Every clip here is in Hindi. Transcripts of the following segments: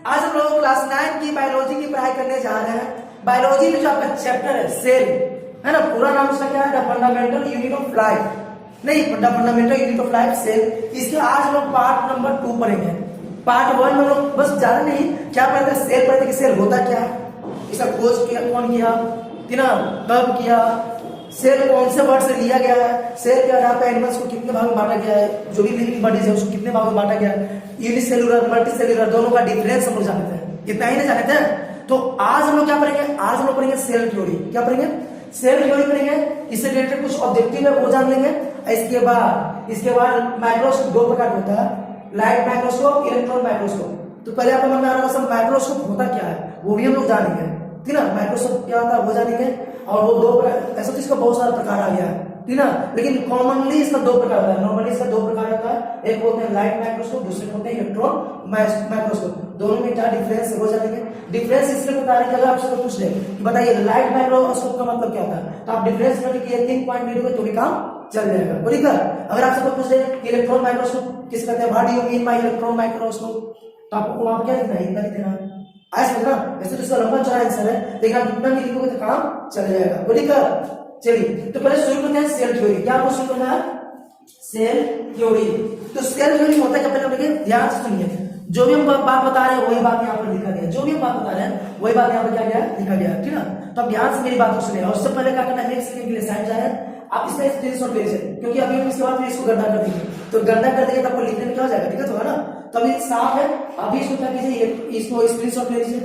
आज हम लोग क्लास 9 की बायोलॉजी की पढ़ाई करने जा रहे हैं। बायोलॉजी में जो आपका चैप्टर है सेल, है ना, पूरा नाम उसका क्या है? The fundamental unit of life. नहीं, the fundamental unit of life cell. इसके आज हम लोग पार्ट नंबर 2 पढ़ेंगे। पार्ट 1 में लोग बस ज्यादा नहीं क्या पढ़ते हैं, सेल पढ़ते कि सेल होता क्या है, इसका खोज किया कौन किया, ना कब किया, सेल कौन से वर्ड से लिया गया है, सेल के आधार पर एनिमल्स को कितने भाग में बांटा गया है, जो भी लिविंग बॉडीज है उसको कितने भाग में बांटा गया है, यूनिसेलुलर मल्टीसेलुलर दोनों का डिफरेंस हम लोग जानते हैं। इतना ही नहीं जानते हैं। तो आज हम लोग क्या पढ़ेंगे? आज हम लोग पढ़ेंगे सेल थ्योरी। क्या पढ़ेंगे? सेल थ्योरी पढ़ेंगे। इससे रिलेटेड कुछ ऑब्जेक्टिव है वो जान लेंगे। इसके बाद माइक्रोस्कोप दो प्रकार का होता है, लाइट माइक्रोस्कोप, इलेक्ट्रॉन माइक्रोस्कोप। तो पहले आपको मन में आ रहा था माइक्रोस्कोप होता क्या है, वो भी हम लोग जानेंगे, ठीक ना। माइक्रोस्कोप क्या होता है वो जानेंगे। और वो दो ऐसा तो इसका बहुत सारा प्रकार आ गया है, ठीक ना, लेकिन कॉमनली इसका दो प्रकार होता है। नॉर्मली इसका दो प्रकार होता है, एक बोलते हैं लाइट माइक्रोस्कोप, दूसरे बोलते हैं इलेक्ट्रॉन माइक्रोस्कोप। दोनों में क्या डिफरेंस है वो जानेंगे। डिफरेंस इसलिए बता रहे हैं कि अगर आपसे पूछ ले कि बताइए लाइट माइक्रोस्कोप का मतलब क्या होता है, तो आप डिफरेंस में लिखिए 3 पॉइंट वीडियो में तो भी काम चल जाएगा, ठीक है। अगर आपसे पूछ ले कि इलेक्ट्रॉन माइक्रोस्कोप किस कहते हैं, what do you mean by electron microscope, तो आपको वहां क्या लिखना है, इतना लिखना है। ऐसा ना, वैसे तो इसका लंबा चौड़ा आंसर है, लेकिन आप इतना भी लिखोगे तो काम चल जाएगा, ठीक है। चलिए तो पहले शुरू करते हैं सेल थ्योरी। क्या आपको शुरू करना है? Cell theory. तो सेल थ्योरी होता है क्या, पहले देखिए ध्यान से सुनिए। जो भी हम बात बता रहे हैं वही बात यहाँ पर लिखा गया, जो भी हम बात बता रहे हैं वही बात यहाँ पर क्या गया, लिखा गया, ठीक है। तो आप ध्यान से मेरी बात को सुनिए। और उससे पहले क्या करना है, 1 सेकंड के लिए साइड जा रहे हैं आप, इसमें स्क्रीनशॉट ले लीजिए, क्योंकि अभी हम इसके बाद फिर इसको गंदा कर देंगे। तो गंदा कर देंगे तो आपको लिखने में क्या हो जाएगा, दिक्कत होगा ना। तो अभी साफ है, अभी इसको क्या कीजिए, इसको स्क्रीनशॉट ले लीजिए।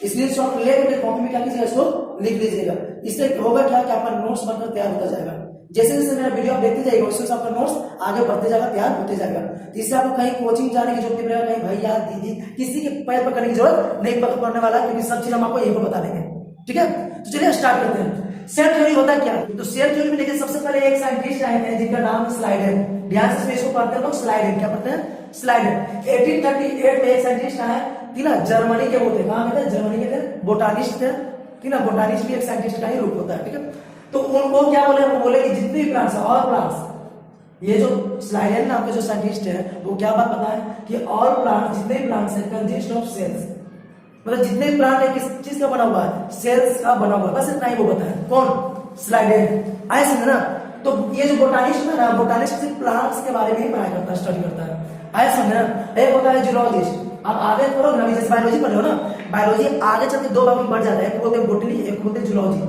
स्क्रीनशॉट लेकर कॉपी में क्या कीजिएगा, इसको लिख लीजिएगा। इससे होगा क्या कि आपका नोट्स बनकर तैयार होता जाएगा। जैसे जैसे मेरा वीडियो आप देखते जाएगा उससे आपका नोट्स आगे बढ़ते जाएगा, तैयार होते जाएगा। तो इससे आपको कहीं कोचिंग जाने की जरूरत नहीं पड़ेगा, कहीं भैया दीदी किसी के पैर पर करने की जरूरत नहीं पड़ने वाला, क्योंकि सब चीज हम आपको यहीं पर बता देंगे, ठीक है। तो चलिए स्टार्ट करते हैं। सेल थ्योरी होता है क्या? तो सेल थ्योरी में देखिए सबसे पहले एक साइंटिस्ट आए थे जिनका नाम स्लाइडर। ध्यान से इसको पढ़ते हैं लोग, स्लाइडर। क्या पढ़ते हैं? स्लाइडर। 1838 में एक साइंटिस्ट आया, ठीक ना, जर्मनी के वो थे। कहां के थे? जर्मनी के थे, बोटानिस्ट थे, ठीक ना। बोटानिस्ट भी एक साइंटिस्ट का ही रूप होता है, ठीक है। तो उनको क्या बोले, वो बोले कि जितने भी प्लांट्स, ऑल प्लांट्स, ये जो स्लाइडर नाम के जो साइंटिस्ट है वो क्या बात बताए कि ऑल प्लांट्स, जितने भी प्लांट्स है कंसिस्ट ऑफ सेल्स, मतलब जितने भी प्लांट है किस चीज का बना हुआ है, सेल्स का बना हुआ है। बस इतना ही वो बताया। कौन? स्लाइडर। आए समझ ना। तो ये जो बोटानिस्ट है ना, बोटानिस्ट सिर्फ प्लांट्स के बारे में ही पढ़ाई करता है, स्टडी करता है। आए समझ ना। एक होता है जूलॉजिस्ट। आप आगे पढ़ो ना, जैसे बायोलॉजी पढ़ रहे हो ना, बायोलॉजी आगे चल के दो भाग में बढ़ जाता है, एक बोलते हैं बोटनी, एक बोलते हैं जूलॉजी।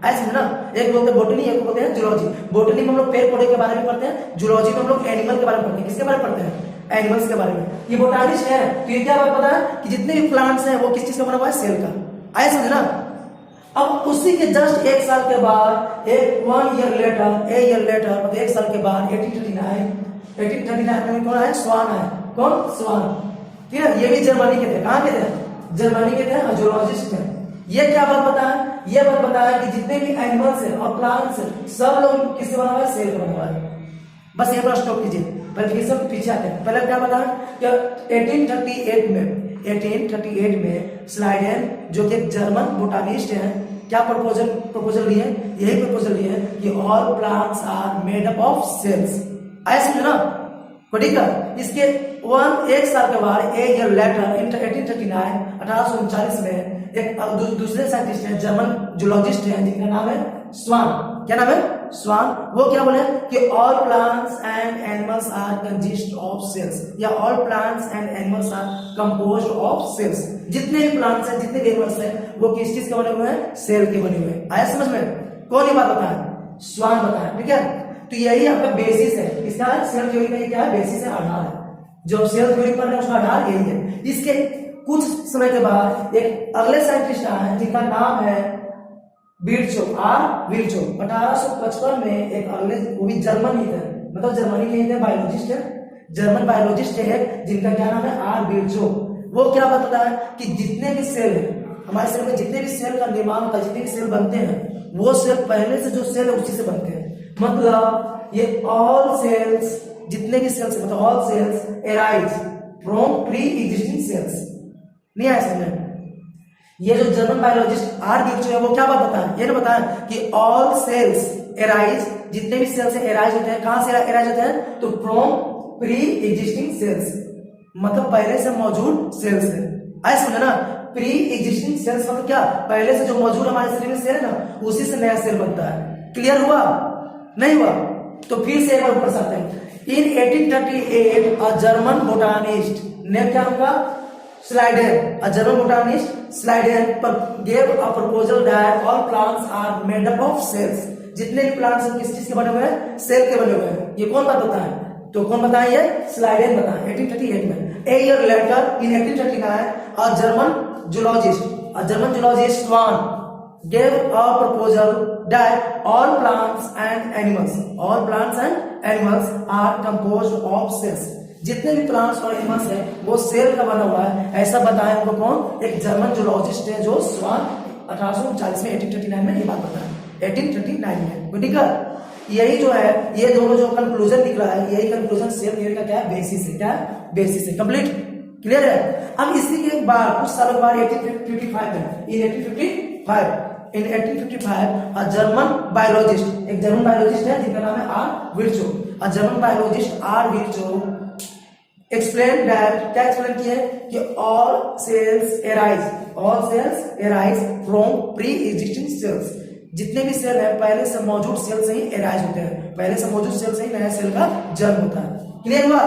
ऐसे ना, एक बोलते हैं बोटनी, एक बोलते हैं जूलॉजी। बोटनी में हम लोग पेड़ पौधे के बारे में पढ़ते हैं, जूलॉजी में हम लोग एनिमल के बारे में पढ़ते हैं। किसके बारे में पढ़ते हैं? एनिमल्स के बारे में। ये बोटानिस्ट है तो ये क्या बात पता है कि जितने भी प्लांट्स हैं वो किस चीज का बना हुआ है? सेल का। आए समझ ना। अब उसी के जस्ट 1 साल के बाद, एक 1 ईयर लेटर, मतलब 1 साल के बाद 1839 में कौन है? स्वान है। कौन? स्वान, ठीक है। ये भी जर्मनी के थे। कहां के थे? जर्मनी के थे, जूलॉजिस्ट थे। ये क्या बात बताया? ये बात बताया कि जितने भी एनिमल्स हैं और प्लांट्स हैं सब लोग किससे बना हुआ है? सेल का बना हुआ है। बस ये पर स्टॉप कीजिए, पहले फिर सब पीछे आते हैं। पहले क्या बताया कि 1838 में स्लाइडर, जो कि जर्मन बोटानिस्ट हैं, क्या प्रपोजल दिए? यही प्रपोजल दिए कि all plants are made up of cells. ऐसे समझना, ठीक है। इसके 1 साल के बाद, 1 ईयर लेटर, 1839 में एक दूसरे साइंटिस्ट है, जर्मन जूलॉजिस्ट है, जिनका नाम है स्वान। क्या नाम है? स्वान। वो क्या बोले कि all plants and animals are consist of cells, या all plants and animals are composed of cells. जितने भी प्लांट्स हैं, जितने भी एनिमल्स हैं, वो किस चीज के बने हुए हैं? सेल के बने हुए हैं। आया समझ में? कौन ये बात बताया? स्वान बताया, ठीक है। तो यही आपका बेसिस है इसका, सेल थ्योरी का। ये क्या है? बेसिस है, आधार है। जो सेल थ्योरी पर है उसका आधार यही है। इसके कुछ समय के बाद एक अगले साइंटिस्ट आए जिनका नाम है विर्चो। 1855 में एक अगले, वो भी जर्मन ही थे, मतलब जर्मनी के ही थे, बायोलॉजिस्ट है, जर्मन बायोलॉजिस्ट है, जिनका क्या नाम है? R Virchow. वो क्या बताता है कि जितने भी सेल है हमारे शरीर में, जितने भी सेल का निर्माण होता है, जितने भी सेल बनते हैं, वो सेल पहले से जो सेल है उसी से बनते हैं। मतलब ये ऑल सेल्स, जितने भी सेल्स, मतलब all cells arise from pre existing cells. नहीं आया समझ? ये जो जर्मन बायोलॉजिस्ट आर विर्चो है वो क्या बात बताया? ये ना बताया कि ऑल सेल्स एराइज, जितने भी सेल्स एराइज होते हैं, कहां से एराइज होते हैं? तो फ्रॉम प्री एग्जिस्टिंग सेल्स, मतलब पहले से मौजूद सेल्स है। आया समझ ना। प्री एग्जिस्टिंग सेल्स मतलब क्या, पहले से जो मौजूद हमारे शरीर में सेल है ना, उसी से नया सेल बनता है। क्लियर हुआ नहीं हुआ? तो फिर से एक बार ऊपर से आते हैं। In 1838 a German botanist, name क्या उनका, Schleiden, a German botanist Schleiden gave a proposal that all plants are made up of cells. जितने भी प्लांट्स हैं किस चीज के बने हुए हैं, सेल के बने हुए हैं। ये कौन बात बताए, तो कौन बताए, ये स्लाइडेन बताए 1838 में। A year later in 1839 a German zoologist Schwann gave a proposal that all plants and animals are composed of cells। जितने भी प्लांट्स और एनिमल्स हैं वो सेल का बना हुआ है, ऐसा बताया उनको कौन, एक जर्मन जूलॉजिस्ट है जो स्वान 1839 में 1839 में ये बात बताया, 1839 में। ठीक है, यही जो है, ये दोनों जो कंक्लूजन निकला है, यही कंक्लूजन सेल थ्योरी का क्या है, बेसिस है। क्या है, बेसिस है। कंप्लीट क्लियर है। अब इसी के बाद कुछ सालों के बाद 1855 में, इन 1855 जर्मन बायोलॉजिस्ट, एक जर्मन बायोलॉजिस्ट है जिनका नाम है R Virchow. A German biologist R Virchow explain that, क्या एक्सप्लेन किया है कि all cells arise from pre existing cells. जितने भी सेल है पहले से मौजूद सेल से ही एराइज होते हैं, पहले से मौजूद सेल से ही नया सेल का जन्म होता है। क्लियर हुआ?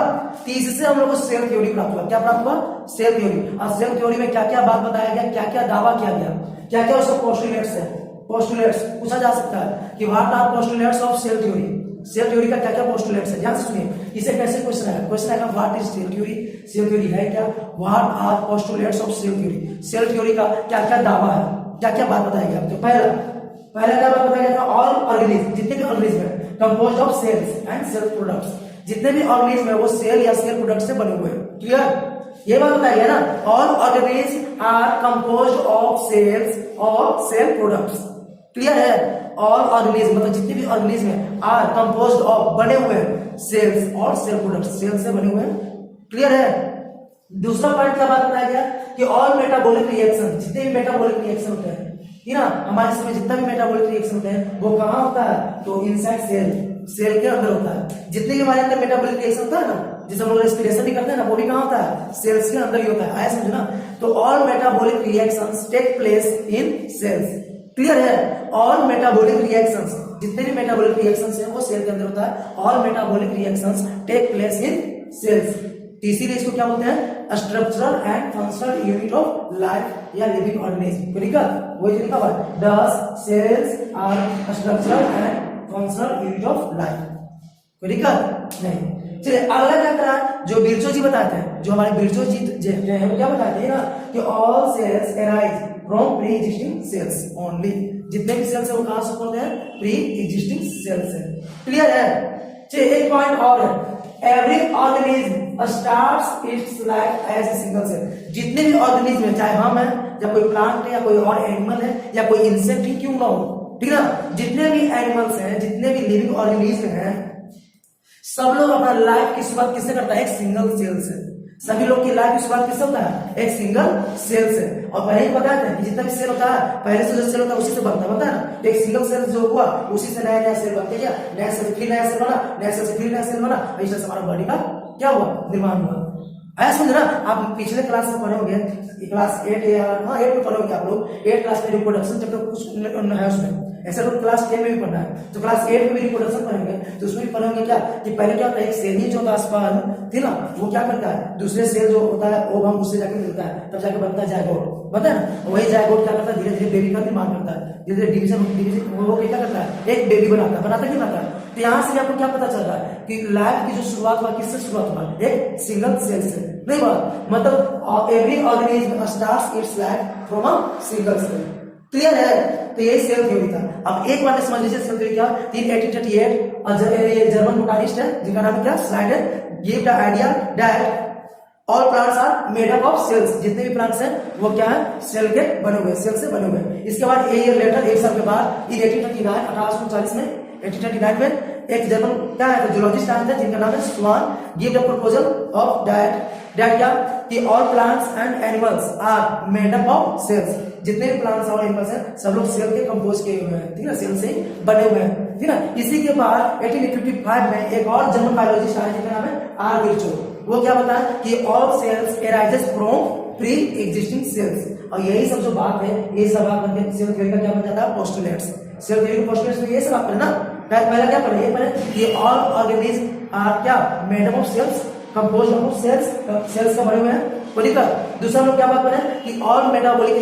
तीसरे हम लोग को सेल थ्योरी प्राप्त हुआ। क्या प्राप्त हुआ? Cell theory. और सेल थ्योरी में क्या क्या बात बताया गया, क्या क्या दावा किया गया, क्या क्या उसका पोस्टुलेट्स है। पोस्टुलेट्स पूछा जा सकता है कि what are postulates of cell theory. Cell theory का क्या क्या पोस्टुलेट्स है, ध्यान से सुनिए। इसे कैसे क्वेश्चन है, क्वेश्चन आएगा what is cell theory, cell theory है क्या, what are postulates of cell theory. Cell theory का क्या क्या दावा है, क्या क्या बात बताई गई। तो पहला क्या बात बताया गया था, ऑल ऑर्गेनिज्म, जितने भी ऑर्गेनिज्म है composed of cells and cell products. जितने भी ऑर्गेनिज्म है वो सेल या सेल प्रोडक्ट से बने हुए हैं। क्लियर, ये बात बताइए ना, all organism are composed of cells और सेल प्रोडक्ट्स। क्लियर है, ऑल ऑर्गेनिज्म मतलब जितने भी ऑर्गेनिज्म है आर कंपोज्ड ऑफ, बने हुए हैं सेल्स और सेल प्रोडक्ट्स, सेल से बने हुए हैं। क्लियर है। दूसरा पॉइंट क्या बात बताया गया कि ऑल मेटाबॉलिक रिएक्शन, जितने भी मेटाबॉलिक रिएक्शन होते हैं ना हमारे समय, जितना भी मेटाबॉलिक रिएक्शन होते हैं वो कहाँ होता है, तो इनसाइड सेल के अंदर होता है। जितने भी हमारे अंदर मेटाबॉलिक रिएक्शन होता है ना, जिसे हम लोग रेस्पिरेशन भी करते हैं ना, वो भी कहाँ होता है, सेल्स के अंदर ही होता है। आया समझ ना। तो all metabolic reactions take place in cells. Clear है, ऑल मेटाबॉलिक रिएक्शंस, जितने भी मेटाबॉलिक रिएक्शंस हैं वो सेल के अंदर होता है। All metabolic reactions take place in cells. इसीलिए इसको क्या बोलते हैं, structural and functional unit of life या लिविंग ऑर्गेनिज्म। ठीक है, वही लिखा हुआ है, the cells are structural and functional unit of life. ठीक है, नहीं। चलिए अगला क्या करा, जो बिरचो जी बताते हैं, जो हमारे बिरचो जी जो है वो क्या बताते हैं ना कि all cells arise from pre existing cells only. जितने भी सेल्स है वो कहां से होते हैं, प्री एग्जिस्टिंग सेल्स है। क्लियर है। चलिए एक पॉइंट और है, every organism starts its life as a single cell. जितने भी ऑर्गेनिज्म है, चाहे हम है या कोई प्लांट है या कोई और एनिमल है या कोई इंसेक्ट ही क्यों ना हो, ठीक है ना, जितने भी एनिमल्स हैं, जितने भी लिविंग ऑर्गेनिज्म हैं, सब लोग अपना लाइफ की शुरुआत किससे करता है, एक सिंगल सेल से। सभी लोग की लाइफ की शुरुआत किससे होता है, एक सिंगल सेल से। और पहले ही बताया था कि जितना भी सेल होता है पहले से जो सेल होता है उसी से बनता है ना। एक सिंगल सेल जो हुआ उसी से नया नया सेल बनते गया, नया सेल से फिर नया सेल बना, नया सेल से फिर नया सेल बना, इस तरह से हमारा बॉडी का क्या हुआ, निर्माण हुआ। ऐसा समझ ना। आप पिछले क्लास में पढ़े होंगे, क्लास 8 या 8 में पढ़ोगे आप लोग, 8 क्लास में रिप्रोडक्शन चैप्टर कुछ है उसमें, ऐसा तो क्लास 10 में भी पढ़ना है। तो क्लास 8 में भी रिप्रोडक्शन पढ़ेंगे तो उसमें भी पढ़ेंगे क्या कि पहले क्या होता है, एक सेल ही जो होता है स्पर्म, ठीक ना, वो क्या करता है, दूसरे सेल जो होता है ओवम उससे जाकर मिलता है, तब जाकर बनता है जायगोट, पता है ना। वही जायगोट क्या करता है, धीरे धीरे बेबी का निर्माण करता है, धीरे धीरे डिवीजन वो क्या करता है, एक बेबी बनाता कि बनाता है। तो यहाँ से आपको क्या पता चल रहा है कि लाइफ की जो शुरुआत हुआ किससे शुरुआत हुआ, एक सिंगल सेल से। नहीं बात मतलब every organism starts its life from a single cell. Clear है। तो ये सेल थ्योरी था। अब एक बार समझ लीजिए सेल थ्योरी क्या, 1838 जर्मन बोटानिस्ट है जिनका नाम क्या, Schleiden, give the idea that all plants are made up of cells. जितने भी प्लांट्स हैं वो क्या है, सेल के बने हुए, सेल से बने हुए। इसके बाद ए ईयर लेटर, एक साल के बाद, इन 1839 में 1839 में एक जर्मन क्या है, जूलॉजिस्ट आया था जिनका नाम है Schwann, give the proposal of that क्या कि all plants and animals are made up of cells. जितने भी प्लांट्स और एनिमल्स हैं सब लोग सेल के कंपोज किए हुए हैं, ठीक है, सेल से बने हुए हैं, ठीक है। इसी के बाद 1855 में एक और जर्मन बायोलॉजिस्ट आया जिनका नाम है आर विर्चो। वो क्या बताया कि all cells arises from pre existing cells. और यही सब जो बात है, ये सब बात बनके सेल थ्योरी का क्या बन जाता है, पोस्टुलेट्स। सेल थ्योरी के पोस्टुलेट्स में ये सब आप पढ़े ना, पहला क्या पढ़े, ये पढ़े कि ऑल ऑर्गेनिज्म आर क्या made up of cells, composed of cells का बने हुए हैं। ठीक है, दूसरा लोग क्या बात करें कि ऑल मेटाबॉलिक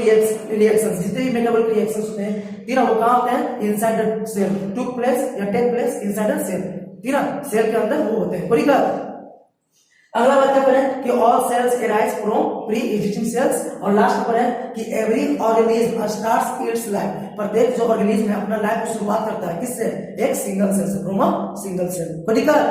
रिएक्शंस, जितने भी मेटाबॉलिक रिएक्शंस होते हैं तीनों वो कहां होते हैं, inside the cell, took place या take place inside the cell, तीनों सेल के अंदर वो होते हैं। ठीक है, अगला बात क्या करें कि all cells arise from pre existing cells. और लास्ट पर है कि every organism starts its life, प्रत्येक जो ऑर्गेनिज्म है अपना लाइफ की शुरुआत करता है किससे, एक सिंगल सेल से, फ्रॉम अ सिंगल सेल। ठीक है,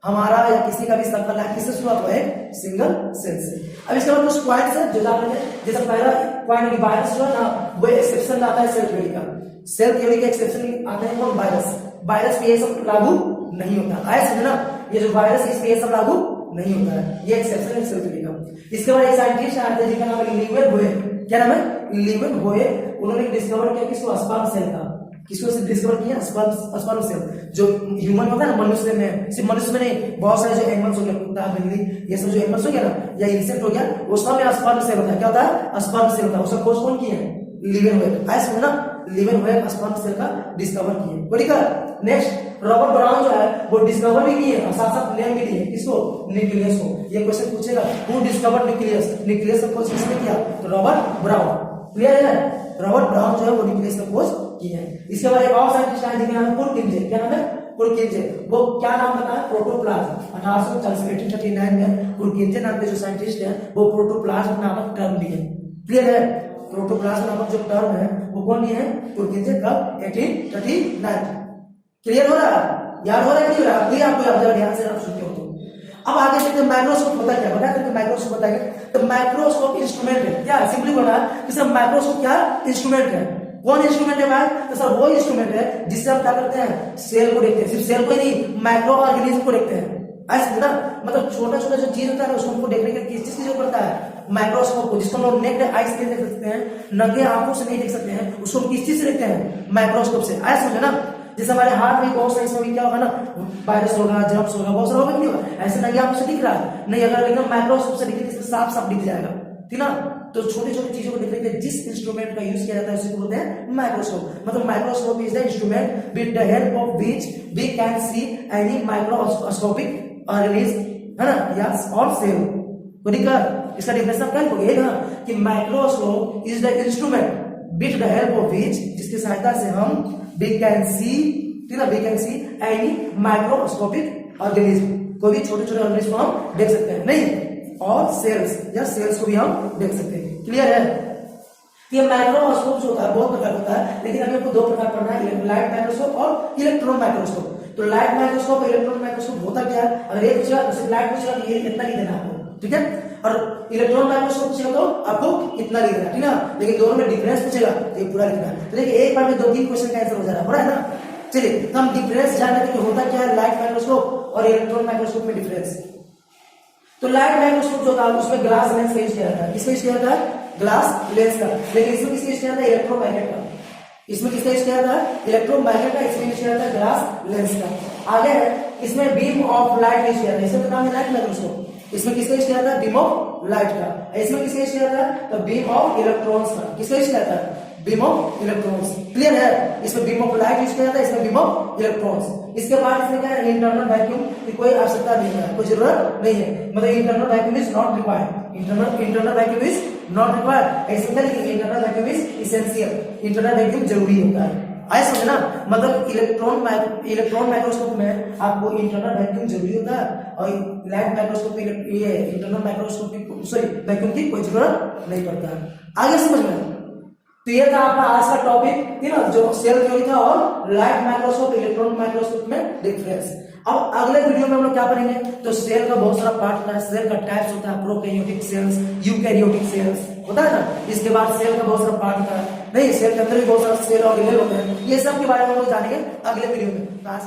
हमारा या किसी का भी सबका लाइफ किससे शुरुआत हुआ है, सिंगल सेल से। अब इसके बाद कुछ पॉइंट्स है जो जान लेंगे। जैसे पहला पॉइंट कि वायरस जो है ना वो एक्सेप्शन आता है सेल थ्योरी का। सेल थ्योरी के एक्सेप्शन आते हैं कौन, वायरस। वायरस पे ये सब लागू नहीं होता, आया समझना, ये जो वायरस इस पे ये सब लागू नहीं होता है, ये एक्सेप्शन है सेल थ्योरी का। इसके बाद एक साइंटिस्ट आते हैं जिनका नाम है लीवन होए। क्या नाम है, लीवन होए। उन्होंने डिस्कवर किया किसको, स्पर्म सेल का। किसको डिस्कवर किया, स्पर्म सेल। जो ह्यूमन होता है ना, मनुष्य में, सिर्फ मनुष्य में नहीं, बहुत सारे जो एनिमल्स हो गए, कुत्ता, बिल्ली, ये सब जो एनिमल्स हो गया ना या इंसेक्ट हो गया, वो सब में स्पर्म सेल होता है। क्या होता है, स्पर्म सेल होता है। उसका खोज कौन किया है, लीवन होए। आया समझ ना, लीवन होए स्पर्म सेल का डिस्कवर किए। ठीक है, नेक्स्ट रॉबर्ट ब्राउन जो है वो डिस्कवर भी किए और साथ साथ नेम भी दिए किसको, न्यूक्लियस को। ये क्वेश्चन पूछेगा, हु डिस्कवर्ड न्यूक्लियस, न्यूक्लियस का खोज किसने किया, तो रॉबर्ट ब्राउन। क्लियर है, रॉबर्ट ब्राउन जो है वो न्यूक्लियस का खोज किए हैं। इसके बाद एक और साइंटिस्ट है जिनका नाम है पुरकिंजे। क्या नाम है, पुरकिंजे। वो क्या नाम बताया, प्रोटोप्लाज्म। 1839 में पुरकिंजे नाम के जो साइंटिस्ट है वो प्रोटोप्लाज्म नामक टर्म लिए। क्लियर है, प्रोटोप्लाज्म नामक जो टर्म है वो कौन लिए हैं, पुरकिंजे। कब, 1839। क्लियर हो रहा है, याद हो रहा है नहीं हो रहा, ये आपको जरा ध्यान से आप सुनते हो तो। अब आगे चलते हैं, माइक्रोस्कोप होता क्या, बता करके माइक्रोस्कोप बताएंगे। तो माइक्रोस्कोप इंस्ट्रूमेंट है, क्या सिंपली बोला कि सर माइक्रोस्कोप क्या इंस्ट्रूमेंट है। कौन इंस्ट्रूमेंट है भाई, तो सर वो इंस्ट्रूमेंट है जिससे हम क्या करते हैं, सेल को देखते हैं। सिर्फ सेल को ही नहीं, माइक्रो ऑर्गेनिज्म को देखते हैं। ऐसा ना, मतलब छोटा छोटा जो चीज होता है उसको हमको देखने के किस चीज की जरूरत पड़ता है, माइक्रोस्कोप को, जिसको हम लोग नेक्ड आई से देख सकते हैं, नंगे आंखों से नहीं देख सकते हैं, उसको किस चीज से देखते हैं, माइक्रोस्कोप से। ऐसा समझे ना, जैसे हमारे हाथ में बहुत सारे, इसमें भी क्या होगा ना, वायरस होगा, जर्म्स होगा, बहुत सारा होगा, नहीं होगा, ऐसे नंगे आंखों से दिख रहा है नहीं, अगर एकदम माइक्रोस्कोप से दिखे तो साफ साफ दिख जाएगा। ठीक ना, तो छोटी छोटी चीजों को देखने के लिए जिस इंस्ट्रूमेंट का यूज किया जाता है उसे बोलते हैं माइक्रोस्कोप। मतलब microscope is the instrument with the help of which we can see any microscopic organism, है ना, या और सेल। तो इसका डेफिनेशन क्या होगा कि microscope is the instrument with the help of which, जिसकी सहायता से हम we can see any microscopic organism, कोई भी छोटे छोटे ऑर्गेनिज्म को हम देख सकते हैं, नहीं, और सेल्स या सेल्स को भी हम देख सकते हैं। क्लियर है, ये माइक्रोस्कोप जो होता है बहुत प्रकार होता है, लेकिन अभी आपको दो प्रकार पढ़ना है, लाइट माइक्रोस्कोप और इलेक्ट्रॉन माइक्रोस्कोप। तो लाइट माइक्रोस्कोप, इलेक्ट्रॉन माइक्रोस्कोप होता क्या है, अगर ये पूछा तो सिर्फ लाइट पूछा तो ये इतना ही देना आपको, ठीक है, और इलेक्ट्रॉन माइक्रोस्कोप पूछेगा तो आपको इतना लिखना, ठीक है, लेकिन दोनों में डिफरेंस पूछेगा तो ये पूरा लिखना है। तो देखिए एक बार में 2-3 क्वेश्चन का आंसर हो जा रहा है ना। चलिए तो हम डिफरेंस जान लेते हैं होता क्या है लाइट माइक्रोस्कोप और इलेक्ट्रॉन माइक्रोस्कोप में डिफरेंस। तो लाइट माइक्रोस्कोप जो था उसमें ग्लास लेंस का यूज किया जाता है, किसका यूज किया जाता है, ग्लास लेंस का, लेकिन इसमें किसका यूज किया जाता है, इलेक्ट्रोमैग्नेट का। इसमें किसका यूज किया जाता है, इलेक्ट्रोमैग्नेट का, इसमें यूज किया जाता है ग्लास लेंस का। आगे इसमें बीम ऑफ लाइट यूज किया जाता है, इसका नाम है लाइट माइक्रोस्कोप। इसमें किसका यूज किया जाता है, बीम ऑफ लाइट का। इसमें किसका यूज किया जाता है, तो बीम ऑफ इलेक्ट्रॉन्स का। किसका यूज किया जाता है, बीम ऑफ इलेक्ट्रॉन्स। क्लियर है, इसमें बीम ऑफ लाइट यूज किया जाता है, इसमें बीम ऑफ इलेक्ट्रॉन्स। इसके बाद इसमें क्या है, इंटरनल वैक्यूम की कोई आवश्यकता नहीं है, कोई जरूरत नहीं है, मतलब internal vacuum is not required, internal vacuum is not required. ऐसे क्या लिखेंगे, internal vacuum is essential, internal vacuum जरूरी होता है। आए समझे ना, मतलब इलेक्ट्रॉन माइक्रोस्कोप में आपको इंटरनल वैक्यूम जरूरी होता है और लाइट माइक्रोस्कोप में ये इंटरनल माइक्रोस्कोप की सॉरी वैक्यूम की कोई जरूरत नहीं पड़ता है। आगे समझ में, तो ये था आपका आज का टॉपिक, है ना, जो सेल थ्योरी था और लाइट माइक्रोस्कोप इलेक्ट्रॉन माइक्रोस्कोप में डिफरेंस। अब अगले वीडियो में हम लोग क्या पढ़ेंगे, तो सेल का बहुत सारा पार्ट होता है, सेल का टाइप्स होता है, प्रोकैरियोटिक सेल्स, यूकैरियोटिक सेल्स होता है ना। इसके बाद सेल का बहुत सारा पार्ट होता है, नहीं सेल के अंदर भी बहुत सारा सेल ऑर्गेनेल होते हैं, ये सब के बारे में हम लोग जानेंगे अगले वीडियो में। तो आज